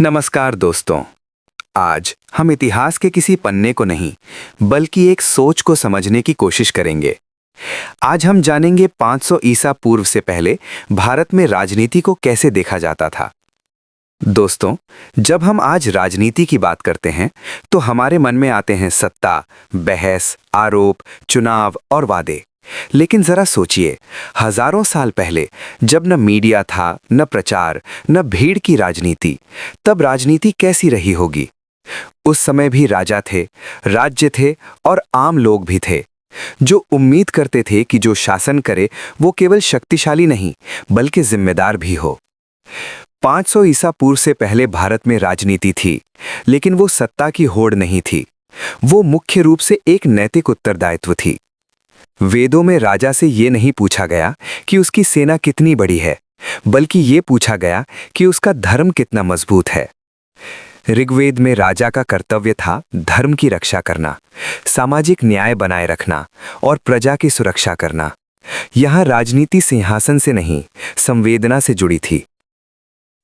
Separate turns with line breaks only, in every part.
नमस्कार दोस्तों। आज हम इतिहास के किसी पन्ने को नहीं बल्कि एक सोच को समझने की कोशिश करेंगे। आज हम जानेंगे 500 ईसा पूर्व से पहले भारत में राजनीति को कैसे देखा जाता था। दोस्तों, जब हम आज राजनीति की बात करते हैं तो हमारे मन में आते हैं सत्ता, बहस, आरोप, चुनाव और वादे। लेकिन जरा सोचिए, हजारों साल पहले जब न मीडिया था, न प्रचार, न भीड़ की राजनीति, तब राजनीति कैसी रही होगी। उस समय भी राजा थे, राज्य थे और आम लोग भी थे, जो उम्मीद करते थे कि जो शासन करे वो केवल शक्तिशाली नहीं बल्कि जिम्मेदार भी हो। 500 ईसा पूर्व से पहले भारत में राजनीति थी, लेकिन वो सत्ता की होड़ नहीं थी। वो मुख्य रूप से एक नैतिक उत्तरदायित्व थी। वेदों में राजा से ये नहीं पूछा गया कि उसकी सेना कितनी बड़ी है, बल्कि ये पूछा गया कि उसका धर्म कितना मजबूत है। ऋग्वेद में राजा का कर्तव्य था धर्म की रक्षा करना, सामाजिक न्याय बनाए रखना और प्रजा की सुरक्षा करना। यहाँ राजनीति सिंहासन से नहीं, संवेदना से जुड़ी थी।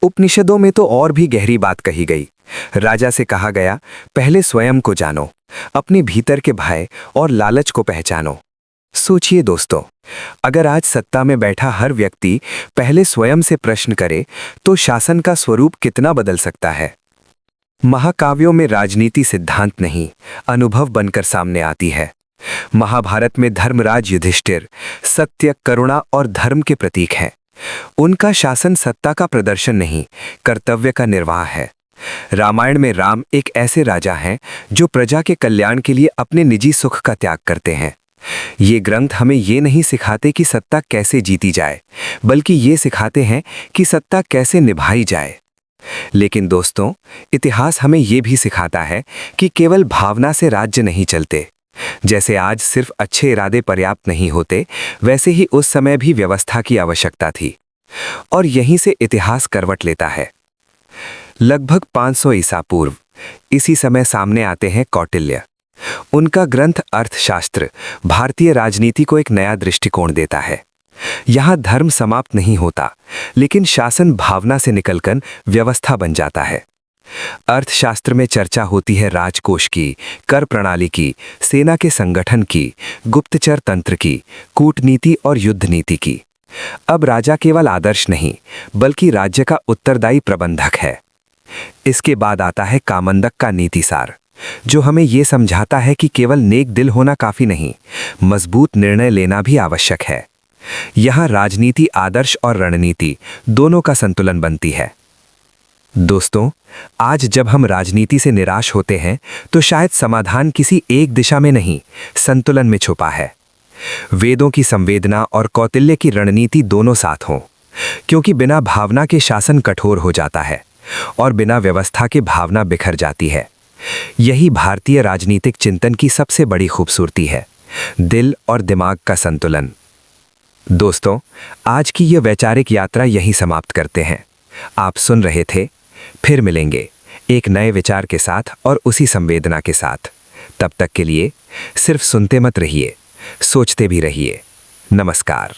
उपनिषदों में तो और भी गहरी बात कही गई। राजा से कहा गया, पहले स्वयं को जानो, अपने भीतर के भय और लालच को पहचानो। सोचिए दोस्तों, अगर आज सत्ता में बैठा हर व्यक्ति पहले स्वयं से प्रश्न करे तो शासन का स्वरूप कितना बदल सकता है। महाकाव्यों में राजनीति सिद्धांत नहीं, अनुभव बनकर सामने आती है। महाभारत में धर्मराज युधिष्ठिर सत्य, करुणा और धर्म के प्रतीक हैं। उनका शासन सत्ता का प्रदर्शन नहीं, कर्तव्य का निर्वाह है। रामायण में राम एक ऐसे राजा हैं जो प्रजा के कल्याण के लिए अपने निजी सुख का त्याग करते हैं। ये ग्रंथ हमें ये नहीं सिखाते कि सत्ता कैसे जीती जाए, बल्कि ये सिखाते हैं कि सत्ता कैसे निभाई जाए। लेकिन दोस्तों, इतिहास हमें ये भी सिखाता है कि केवल भावना से राज्य नहीं चलते। जैसे आज सिर्फ अच्छे इरादे पर्याप्त नहीं होते, वैसे ही उस समय भी व्यवस्था की आवश्यकता थी। और यहीं से इतिहास करवट लेता है। लगभग 500 ईसा पूर्व इसी समय सामने आते हैं कौटिल्य। उनका ग्रंथ अर्थशास्त्र भारतीय राजनीति को एक नया दृष्टिकोण देता है। यहाँ धर्म समाप्त नहीं होता, लेकिन शासन भावना से निकलकर व्यवस्था बन जाता है। अर्थशास्त्र में चर्चा होती है राजकोष की, कर प्रणाली की, सेना के संगठन की, गुप्तचर तंत्र की, कूटनीति और युद्ध नीति की। अब राजा केवल आदर्श नहीं, बल्कि राज्य का उत्तरदायी प्रबंधक है। इसके बाद आता है कामंदक का नीतिसार, जो हमें यह समझाता है कि केवल नेक दिल होना काफी नहीं, मजबूत निर्णय लेना भी आवश्यक है। यहाँ राजनीति, आदर्श और रणनीति दोनों का संतुलन बनती है। दोस्तों, आज जब हम राजनीति से निराश होते हैं तो शायद समाधान किसी एक दिशा में नहीं, संतुलन में छुपा है। वेदों की संवेदना और कौटिल्य की रणनीति दोनों साथ हों, क्योंकि बिना भावना के शासन कठोर हो जाता है और बिना व्यवस्था के भावना बिखर जाती है। यही भारतीय राजनीतिक चिंतन की सबसे बड़ी खूबसूरती है, दिल और दिमाग का संतुलन। दोस्तों, आज की यह वैचारिक यात्रा यहीं समाप्त करते हैं। आप सुन रहे थे, फिर मिलेंगे एक नए विचार के साथ और उसी संवेदना के साथ। तब तक के लिए सिर्फ सुनते मत रहिए, सोचते भी रहिए। नमस्कार।